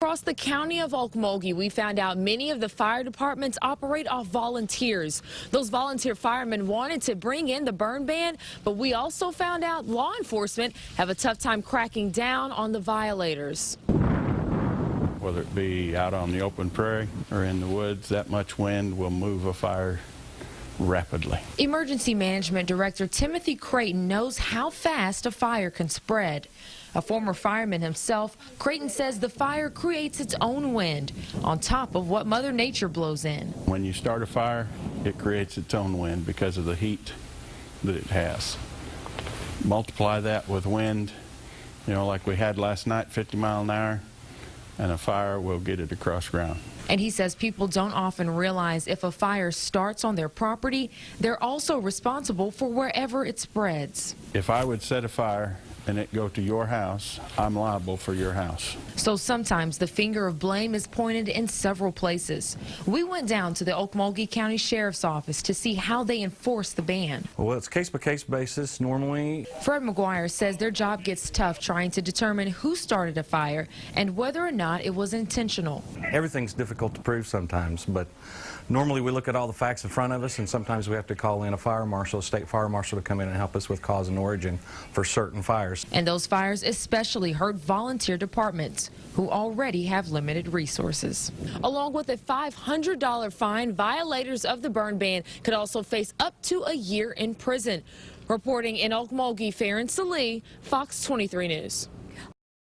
Across the county of Okmulgee, we found out many of the fire departments operate off volunteers. Those volunteer firemen wanted to bring in the burn ban, but we also found out law enforcement have a tough time cracking down on the violators. Whether it be out on the open prairie or in the woods, that much wind will move a fire rapidly. Emergency Management Director Timothy Creighton knows how fast a fire can spread. A former fireman himself, Creighton says the fire creates its own wind on top of what Mother Nature blows in. When you start a fire, it creates its own wind because of the heat that it has. Multiply that with wind, like we had last night, 50 miles an hour, and a fire will get it across ground. And he says people don't often realize if a fire starts on their property, they're also responsible for wherever it spreads. If I would set a fire and it go to your house, I'm liable for your house. So sometimes the finger of blame is pointed in several places. We went down to the Okmulgee County Sheriff's Office to see how they enforce the ban. Well, it's case-by-case basis normally. Fred McGuire says their job gets tough trying to determine who started a fire and whether or not it was intentional. Everything's difficult to prove sometimes, but normally we look at all the facts in front of us, and sometimes we have to call in a fire marshal, a state fire marshal, to come in and help us with cause and origin for certain fires. And those fires especially hurt volunteer departments who already have limited resources. Along with a $500 fine, violators of the burn ban could also face up to a year in prison. Reporting in Okmulgee, Farron Salee, Fox 23 News.